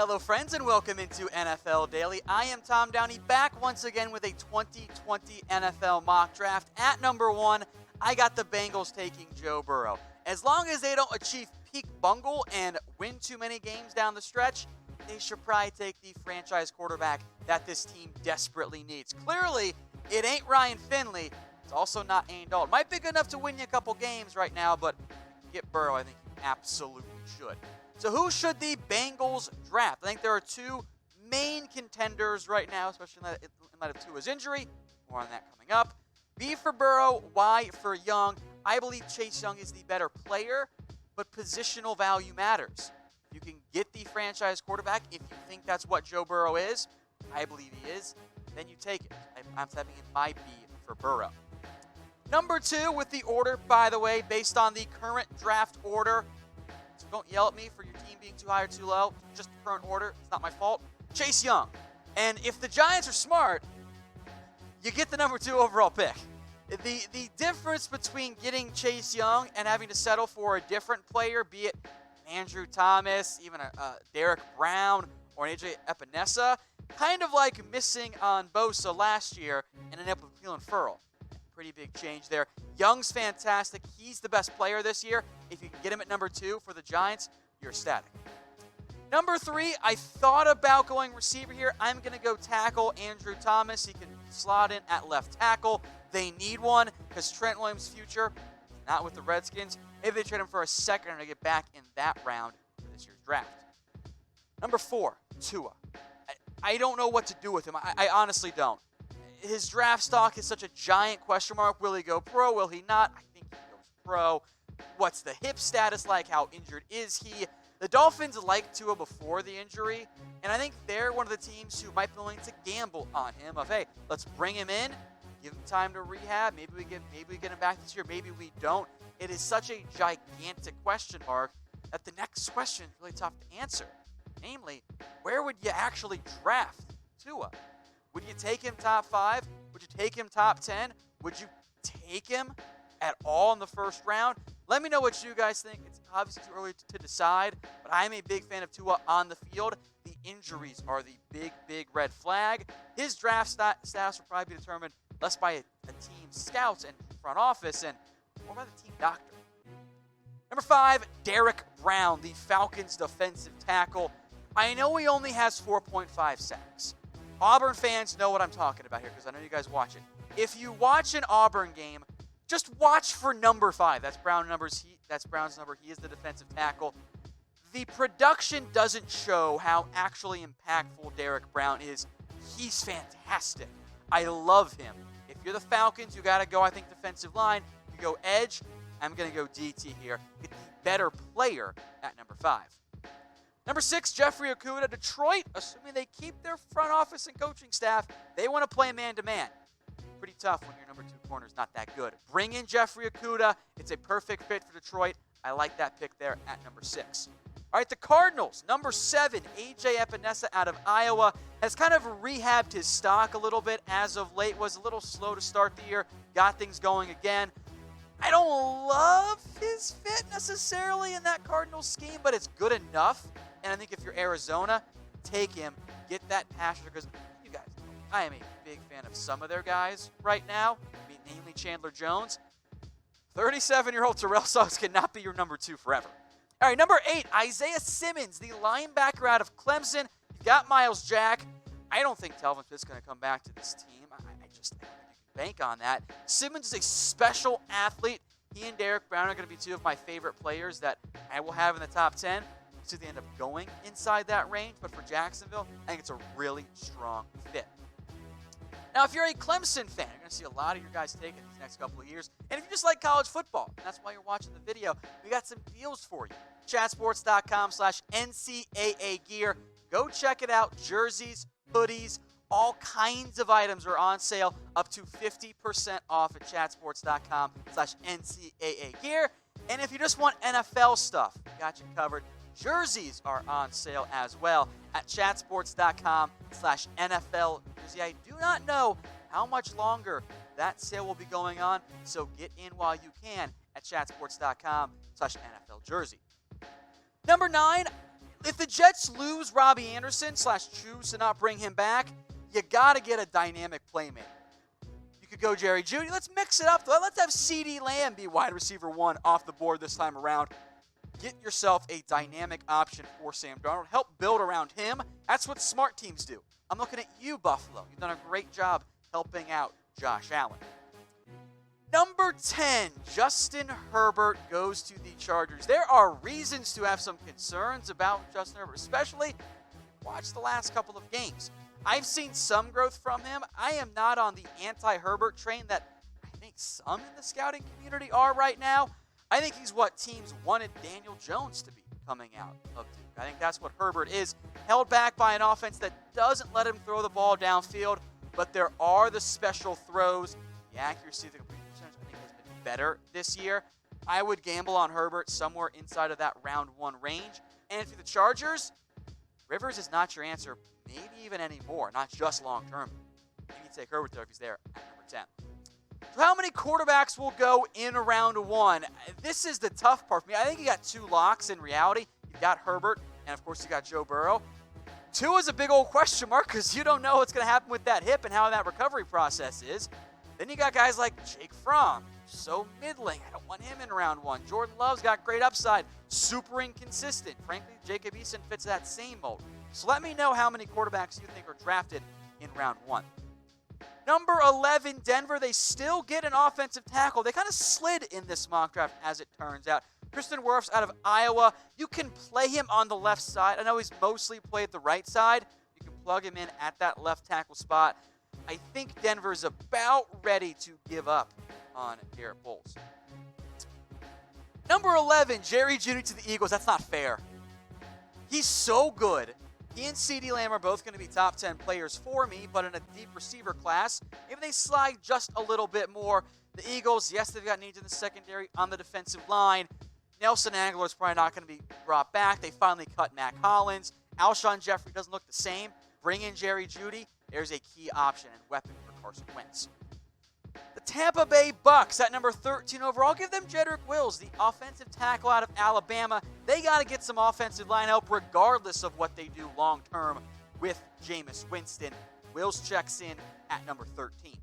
Hello, friends, and welcome into NFL Daily. I am Tom Downey, back once again with a 2020 NFL mock draft. At number 1, I got the Bengals taking Joe Burrow. As long as they don't achieve peak Bungle and win too many games down the stretch, they should probably take the franchise quarterback that this team desperately needs. Clearly, it ain't Ryan Finley. It's also not Andy Dalton. Might be good enough to win you a couple games right now, but get Burrow, I think you absolutely should. So who should the Bengals draft? I think there are two main contenders right now, especially in light of Tua's injury. More on that coming up. B for Burrow, Y for Young. I believe Chase Young is the better player, but positional value matters. You can get the franchise quarterback if you think that's what Joe Burrow is. I believe he is. Then you take it. I'm stepping in my B for Burrow. Number 2 with the order, by the way, based on the current draft order. So don't yell at me for your team being too high or too low. Just the current order. It's not my fault. Chase Young. And if the Giants are smart, you get the number 2 overall pick. The difference between getting Chase Young and having to settle for a different player, be it Andrew Thomas, even a Derrick Brown, or an AJ Epinesa, kind of like missing on Bosa last year and ended up with Cleveland Ferrell. Pretty big change there. Young's fantastic. He's the best player this year. If you can get him at number 2 for the Giants, you're ecstatic. Number 3, I thought about going receiver here. I'm going to go tackle Andrew Thomas. He can slot in at left tackle. They need one because Trent Williams' future, not with the Redskins. Maybe they trade him for a second and get back in that round for this year's draft. Number 4, Tua. I don't know what to do with him. I honestly don't. His draft stock is such a giant question mark. Will he go pro? Will he not? I think he goes pro. What's the hip status like? How injured is he? The Dolphins liked Tua before the injury, and I think they're one of the teams who might be willing to gamble on him of, hey, let's bring him in, give him time to rehab. Maybe we get him back this year. Maybe we don't. It is such a gigantic question mark that the next question is really tough to answer. Namely, where would you actually draft Tua? Would you take him top 5? Would you take him top 10? Would you take him at all in the first round? Let me know what you guys think. It's obviously too early to decide, but I'm a big fan of Tua on the field. The injuries are the big red flag. His draft status will probably be determined less by a team scouts and front office and more by the team doctor. Number 5, Derrick Brown, the Falcons defensive tackle. I know he only has 4.5 sacks. Auburn fans know what I'm talking about here because I know you guys watch it. If you watch an Auburn game, just watch for number 5. That's Brown's number. He is the defensive tackle. The production doesn't show how actually impactful Derrick Brown is. He's fantastic. I love him. If you're the Falcons, you got to go, I think, defensive line. You go edge. I'm going to go DT here. Get the better player at number 5. Number 6, Jeffrey Okudah, Detroit. Assuming they keep their front office and coaching staff, they want to play man-to-man. Pretty tough when your number 2 corner is not that good. Bring in Jeffrey Okudah. It's a perfect fit for Detroit. I like that pick there at number 6. All right, the Cardinals, number 7, AJ Epinesa out of Iowa, has kind of rehabbed his stock a little bit as of late. Was a little slow to start the year, got things going again. I don't love his fit necessarily in that Cardinals scheme, but it's good enough. And I think if you're Arizona, take him, get that passion, because you guys know I am a big fan of some of their guys right now, namely Chandler Jones. 37-year-old Terrell Suggs cannot be your number 2 forever. All right, number 8, Isaiah Simmons, the linebacker out of Clemson. You got Miles Jack. I don't think Telvin Smith's going to come back to this team. I don't think you can bank on that. Simmons is a special athlete. He and Derrick Brown are going to be 2 of my favorite players that I will have in the top 10. So they end up going inside that range, but for Jacksonville, I think it's a really strong fit. Now, if you're a Clemson fan, you're going to see a lot of your guys taking these next couple of years. And if you just like college football, and that's why you're watching the video, we got some deals for you. Chatsports.com/NCAA gear. Go check it out. Jerseys, hoodies, all kinds of items are on sale, up to 50% off at chatsports.com/NCAA gear. And if you just want NFL stuff, we got you covered. Jerseys are on sale as well at chatsports.com/NFL jersey. I do not know how much longer that sale will be going on, so get in while you can at chatsports.com/NFL jersey. Number 9, If the Jets lose Robbie Anderson / choose to not bring him back, you got to get a dynamic playmaker. You could go Jerry Jeudy. Let's mix it up, though. Let's have CeeDee Lamb be wide receiver 1 off the board this time around. Get yourself a dynamic option for Sam Darnold. Help build around him. That's what smart teams do. I'm looking at you, Buffalo. You've done a great job helping out Josh Allen. Number 10, Justin Herbert goes to the Chargers. There are reasons to have some concerns about Justin Herbert, especially watch the last couple of games. I've seen some growth from him. I am not on the anti-Herbert train that I think some in the scouting community are right now. I think he's what teams wanted Daniel Jones to be coming out of Duke. I think that's what Herbert is, held back by an offense that doesn't let him throw the ball downfield, but there are the special throws. The accuracy, the completion percentage, I think has been better this year. I would gamble on Herbert somewhere inside of that round 1 range. And for the Chargers, Rivers is not your answer, maybe even anymore, not just long term. Maybe you take Herbert there if he's there at number 10. So how many quarterbacks will go in round 1? This is the tough part for me. I think you got 2 locks in reality. You've got Herbert, and of course you got Joe Burrow. 2 is a big old question mark because you don't know what's going to happen with that hip and how that recovery process is. Then you got guys like Jake Fromm, so middling. I don't want him in round 1. Jordan Love's got great upside, super inconsistent. Frankly, Jacob Eason fits that same mold. So let me know how many quarterbacks you think are drafted in round 1. Number 11, Denver. They still get an offensive tackle. They kind of slid in this mock draft, as it turns out. Kristen Wirfs out of Iowa. You can play him on the left side. I know he's mostly played the right side. You can plug him in at that left tackle spot. I think Denver's about ready to give up on Garrett Bowles. Number 11, Jerry Jeudy to the Eagles. That's not fair. He's so good. He and CeeDee Lamb are both going to be top 10 players for me, but in a deep receiver class, maybe they slide just a little bit more. The Eagles, yes, they've got needs in the secondary on the defensive line. Nelson Aguilar is probably not going to be brought back. They finally cut Matt Collins. Alshon Jeffrey doesn't look the same. Bring in Jerry Jeudy. There's a key option and weapon for Carson Wentz. The Tampa Bay Bucks at number 13 overall. Give them Jedrick Wills, the offensive tackle out of Alabama. They got to get some offensive line help regardless of what they do long-term with Jameis Winston. Wills checks in at number 13.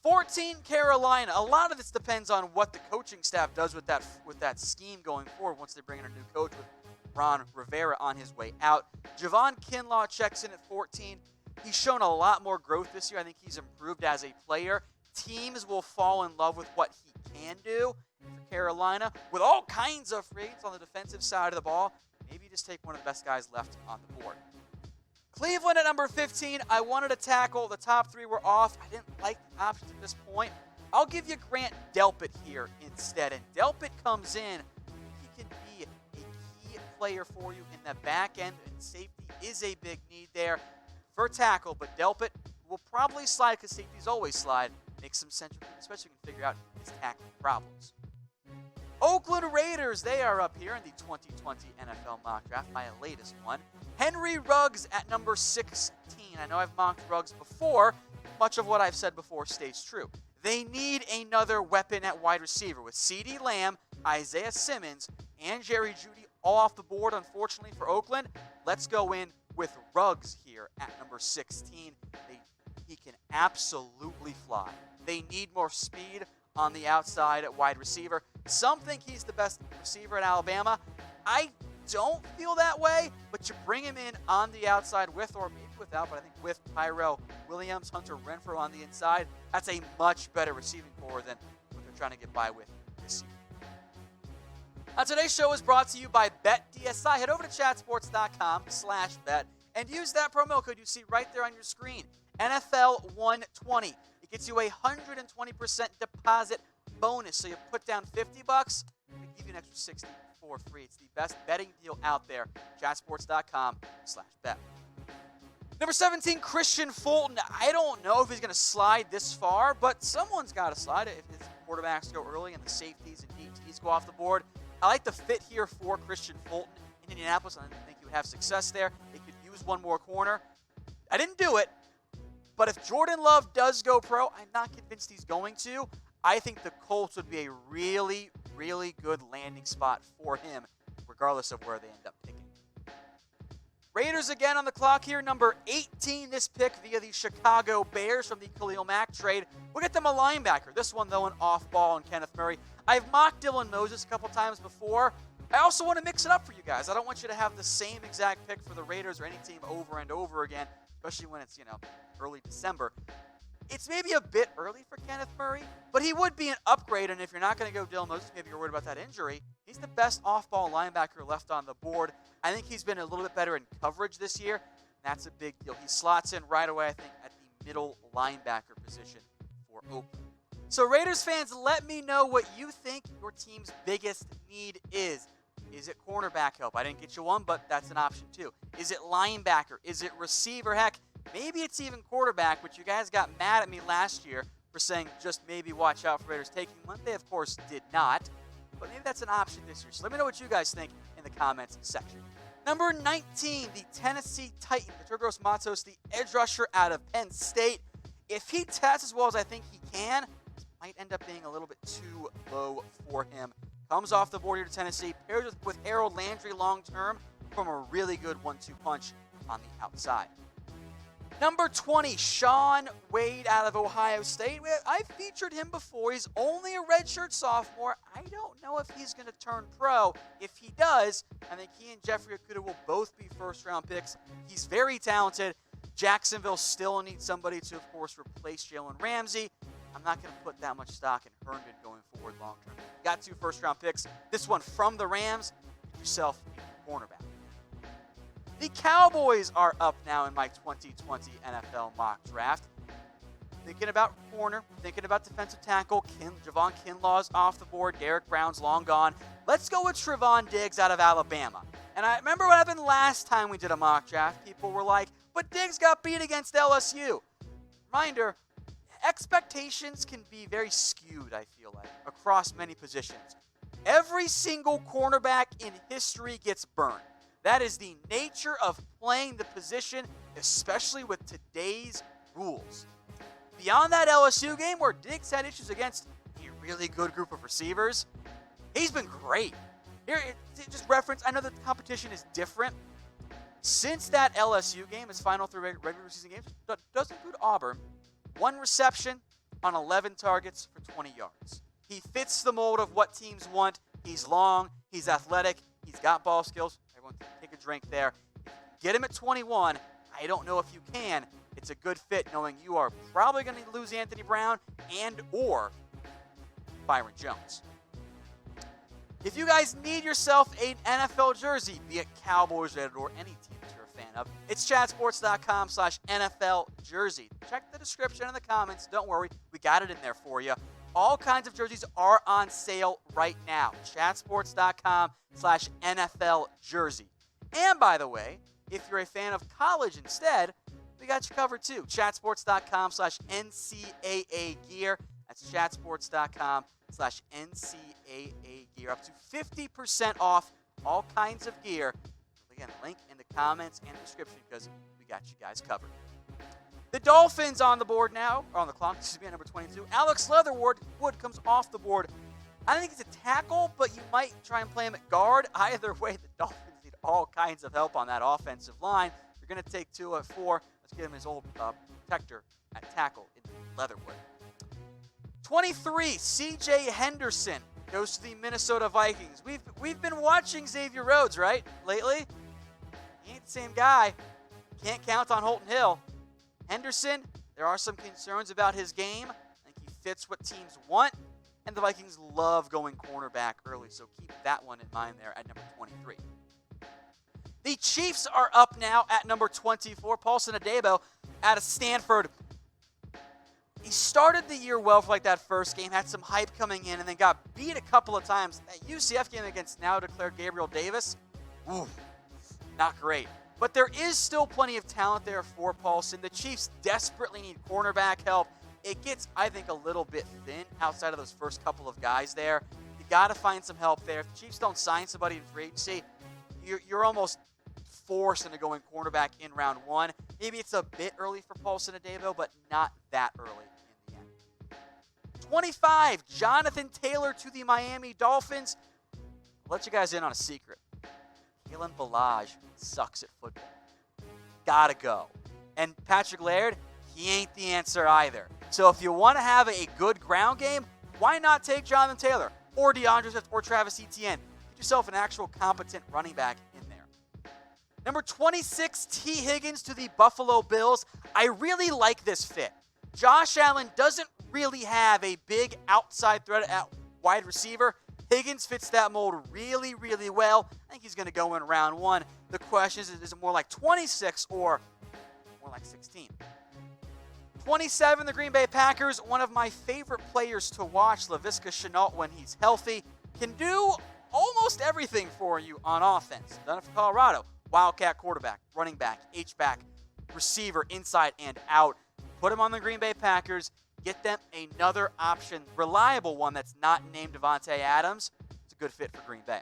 14, Carolina. A lot of this depends on what the coaching staff does with that scheme going forward once they bring in a new coach with Ron Rivera on his way out. Javon Kinlaw checks in at 14. He's shown a lot more growth this year. I think he's improved as a player. Teams will fall in love with what he can do for Carolina. With all kinds of free agents on the defensive side of the ball, maybe you just take one of the best guys left on the board. Cleveland at number 15. I wanted to tackle. The top 3 were off. I didn't like the options at this point. I'll give you Grant Delpit here instead. And Delpit comes in. He can be a key player for you in the back end, and safety is a big need there for tackle. But Delpit will probably slide because safeties always slide. Makes some sense, especially if you can figure out his tackling problems. Oakland Raiders, they are up here in the 2020 NFL mock draft, my latest one. Henry Ruggs at number 16. I know I've mocked Ruggs before. Much of what I've said before stays true. They need another weapon at wide receiver with CeeDee Lamb, Isaiah Simmons, and Jerry Jeudy all off the board, unfortunately, for Oakland. Let's go in with Ruggs here at number 16. He can absolutely fly. They need more speed on the outside at wide receiver. Some think he's the best receiver in Alabama. I don't feel that way, but you bring him in on the outside with, or maybe without, but I think with Tyrell Williams, Hunter Renfrow on the inside. That's a much better receiving core than what they're trying to get by with this year. Today's show is brought to you by BetDSI. Head over to chatsports.com/bet and use that promo code you see right there on your screen, NFL 120. It gets you a 120% deposit bonus. So you put down $50, we give you an extra $60 for free. It's the best betting deal out there. chatsports.com/bet. Number 17, Christian Fulton. I don't know if he's going to slide this far, but someone's got to slide it if his quarterbacks go early and the safeties and DTs go off the board. I like the fit here for Christian Fulton in Indianapolis. I think he would have success there. They could use one more corner. I didn't do it, but if Jordan Love does go pro, I'm not convinced he's going to. I think the Colts would be a really, really good landing spot for him, regardless of where they end up picking. Raiders again on the clock here, number 18, this pick via the Chicago Bears from the Khalil Mack trade. We'll get them a linebacker. This one, though, an off-ball on Kenneth Murray. I've mocked Dylan Moses a couple times before. I also want to mix it up for you guys. I don't want you to have the same exact pick for the Raiders or any team over and over again, especially when it's, early December. It's maybe a bit early for Kenneth Murray, but he would be an upgrade, and if you're not going to go Dylan Moses, maybe you're worried about that injury, he's the best off-ball linebacker left on the board. I think he's been a little bit better in coverage this year, and that's a big deal. He slots in right away, I think, at the middle linebacker position for Oakland. So Raiders fans, let me know what you think your team's biggest need is. Is it cornerback help? I didn't get you one, but that's an option too. Is it linebacker? Is it receiver? Heck, maybe it's even quarterback, which you guys got mad at me last year for saying just maybe watch out for Raiders taking one. They, of course, did not, but maybe that's an option this year. So let me know what you guys think in the comments section. Number 19, the Tennessee Titans, Gross Matos, the edge rusher out of Penn State. If he tests as well as I think he can, this might end up being a little bit too low for him. Comes off the board here to Tennessee, pairs with Harold Landry long-term from a really good 1-2 punch on the outside. Number 20, Shaun Wade out of Ohio State. I've featured him before. He's only a redshirt sophomore. I don't know if he's going to turn pro. If he does, I think he and Jeffrey Okudah will both be first-round picks. He's very talented. Jacksonville still needs somebody to, of course, replace Jalen Ramsey. I'm not going to put that much stock in Herndon going forward long-term. You got 2 first-round picks. This one from the Rams. Get yourself a cornerback. The Cowboys are up now in my 2020 NFL mock draft. Thinking about corner, thinking about defensive tackle. Javon Kinlaw's off the board. Derrick Brown's long gone. Let's go with Trevon Diggs out of Alabama. And I remember what happened last time we did a mock draft. People were like, but Diggs got beat against LSU. Reminder, expectations can be very skewed, I feel like, across many positions. Every single cornerback in history gets burned. That is the nature of playing the position, especially with today's rules. Beyond that LSU game where Diggs had issues against a really good group of receivers, he's been great. Here, just reference, I know the competition is different. Since that LSU game, his final 3 regular season games, does include Auburn, 1 reception on 11 targets for 20 yards. He fits the mold of what teams want. He's long, he's athletic, he's got ball skills. Everyone take a drink there. Get him at 21. I don't know if you can. It's a good fit knowing you are probably going to lose Anthony Brown and or Byron Jones. If you guys need yourself an NFL jersey, be it Cowboys or any team that you're a fan of, it's chatsports.com/NFL jersey. Check the description in the comments. Don't worry, we got it in there for you. All kinds of jerseys are on sale right now. Chatsports.com/NFL jersey. And by the way, if you're a fan of college instead, we got you covered too. Chatsports.com/NCAA gear. That's chatsports.com/NCAA gear. Up to 50% off all kinds of gear. Again, link in the comments and description because we got you guys covered. The Dolphins on the board now, or on the clock, excuse me, at number 22. Alex Leatherwood comes off the board. I think he's a tackle, but you might try and play him at guard. Either way, the Dolphins need all kinds of help on that offensive line. You're going to take Tua at 4. Let's get him his old protector at tackle in Leatherwood. 23, C.J. Henderson goes to the Minnesota Vikings. We've been watching Xavier Rhodes, right, lately? He ain't the same guy. Can't count on Holton Hill. Henderson, there are some concerns about his game. I think he fits what teams want, and the Vikings love going cornerback early, so keep that one in mind there at number 23. The Chiefs are up now at number 24. Paulson Adebo out of Stanford. He started the year well for like that first game, had some hype coming in, and then got beat a couple of times. That UCF game against now declared Gabriel Davis, not great. But there is still plenty of talent there for Paulson. The Chiefs desperately need cornerback help. It gets, I think, a little bit thin outside of those first couple of guys there. You got to find some help there. If the Chiefs don't sign somebody in free agency, you're almost forced into going cornerback in round 1. Maybe it's a bit early for Paulson Adebo, but not that early in the end. 25, Jonathan Taylor to the Miami Dolphins. I'll let you guys in on a secret. Kalen Ballage sucks at football. gotta go. And Patrick Laird, he ain't the answer either. So if you want to have a good ground game, why not take Jonathan Taylor or DeAndre Swift or Travis Etienne? Get yourself an actual competent running back in there. Number 26, T. Higgins to the Buffalo Bills. I really like this fit. Josh Allen doesn't really have a big outside threat at wide receiver. Higgins fits that mold really, really well. I think he's going to go in round 1. The question is it more like 26 or more like 16? 27, the Green Bay Packers. One of my favorite players to watch, Laviska Shenault, when he's healthy, can do almost everything for you on offense. Done it for Colorado. Wildcat quarterback, running back, H-back, receiver, inside and out. Put him on the Green Bay Packers. Get them another option, reliable one that's not named Devontae Adams. It's a good fit for Green Bay.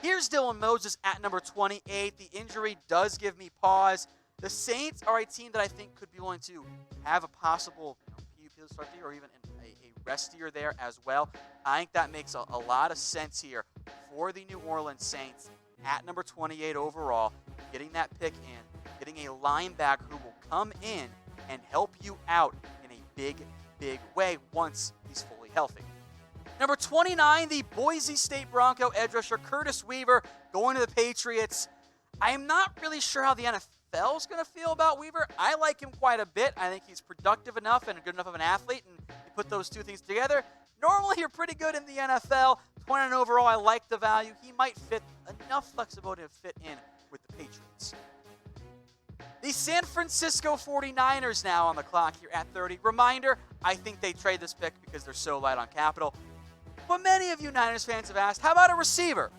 Here's Dylan Moses at number 28. The injury does give me pause. The Saints are a team that I think could be willing to have a possible PUP start there or even a rest year there as well. I think that makes a lot of sense here for the New Orleans Saints at number 28 overall. Getting that pick in, getting a linebacker who will come in and help you out in a big, big way once he's fully healthy. Number 29, the Boise State Bronco edge rusher Curtis Weaver going to the Patriots. I am not really sure how the NFL is going to feel about Weaver. I like him quite a bit. I think he's productive enough and good enough of an athlete, and you put those two things together. Normally, you're pretty good in the NFL. 29 overall, I like the value. He might fit enough flexibility to fit in with the Patriots. The San Francisco 49ers now on the clock here at 30. Reminder, I think they trade this pick because they're so light on capital. But many of you Niners fans have asked, how about a receiver?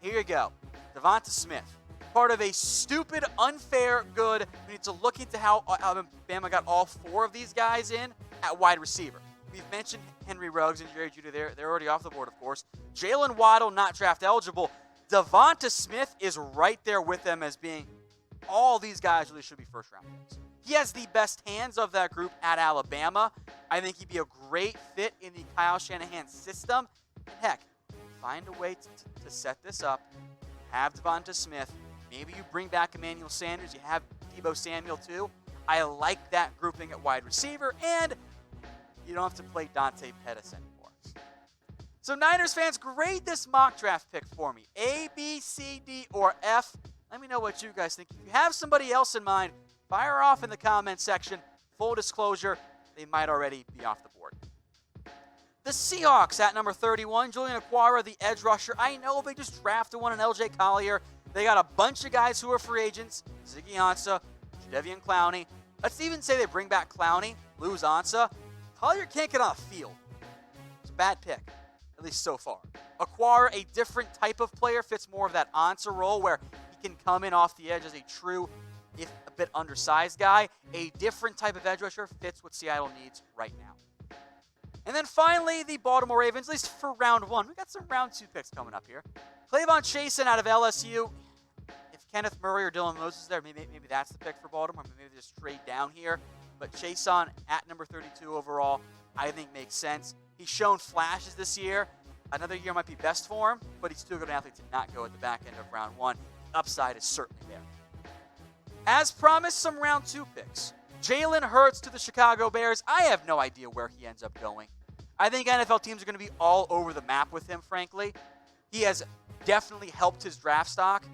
Here you go. Devonta Smith. Part of a stupid, unfair, good. We need to look into how Alabama got all 4 of these guys in at wide receiver. We've mentioned Henry Ruggs and Jerry Jeudy there. They're already off the board, of course. Jalen Waddle, not draft eligible. Devonta Smith is right there with them as being all these guys really should be first-round picks. He has the best hands of that group at Alabama. I think he'd be a great fit in the Kyle Shanahan system. And heck, find a way to set this up. Have Devonta Smith. Maybe you bring back Emmanuel Sanders. You have Deebo Samuel too. I like that grouping at wide receiver, and you don't have to play Dante Pettis anymore. So Niners fans, grade this mock draft pick for me. A, B, C, D, or F. Let me know what you guys think. If you have somebody else in mind, fire off in the comment section. Full disclosure, they might already be off the board. The Seahawks at number 31, Julian Okwara, the edge rusher. I know they just drafted one in LJ Collier. They got a bunch of guys who are free agents. Ziggy Ansah, Jadeveon Clowney. Let's even say they bring back Clowney, lose Ansah. Collier can't get on the field. It's a bad pick, at least so far. Okwara, a different type of player, fits more of that Ansah role where he can come in off the edge as a true, if a bit undersized guy. A different type of edge rusher fits what Seattle needs right now. And then finally, the Baltimore Ravens, at least for round 1. We got some round 2 picks coming up here. Clavon Chasen out of LSU. If Kenneth Murray or Dylan Moses is there, maybe that's the pick for Baltimore. Maybe they just trade down here. But Chasen at number 32 overall, I think makes sense. He's shown flashes this year. Another year might be best for him, but he's too good an athlete to not go at the back end of round 1. The upside is certainly there. As promised, some round 2 picks. Jalen Hurts to the Chicago Bears. I have no idea where he ends up going. I think NFL teams are going to be all over the map with him, frankly. He has definitely helped his draft stock,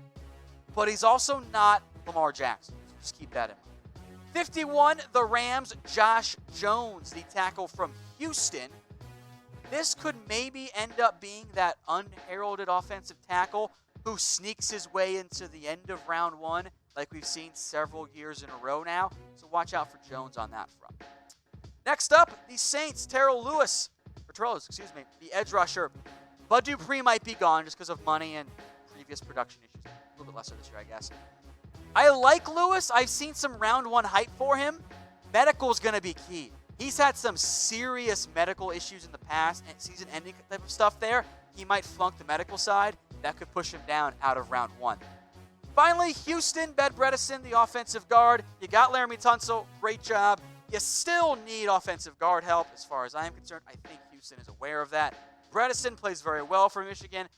but he's also not Lamar Jackson. So just keep that in mind. 51, the Rams, Josh Jones, the tackle from Houston. This could maybe end up being that unheralded offensive tackle who sneaks his way into the end of round 1 like we've seen several years in a row now. So watch out for Jones on that front. Next up, the Saints, Terrell Lewis, the edge rusher. Bud Dupree might be gone just because of money and previous production issues. A little bit lesser this year, I guess. I like Lewis. I've seen some round 1 hype for him. Medical's going to be key. He's had some serious medical issues in the past and season-ending type of stuff there. He might flunk the medical side. That could push him down out of round 1. Finally, Houston, Ben Bredesen, the offensive guard. You got Laramie Tunsil. Great job. You still need offensive guard help as far as I am concerned. I think Houston is aware of that. Bredesen plays very well for Michigan.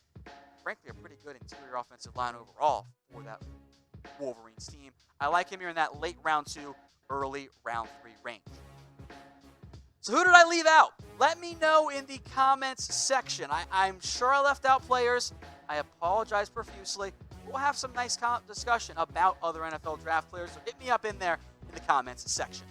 Frankly, a pretty good interior offensive line overall for that Wolverines team. I like him here in that late round 2, early round 3 range. So who did I leave out? Let me know in the comments section. I'm sure I left out players. I apologize profusely. We'll have some nice discussion about other NFL draft players, so hit me up in there in the comments section.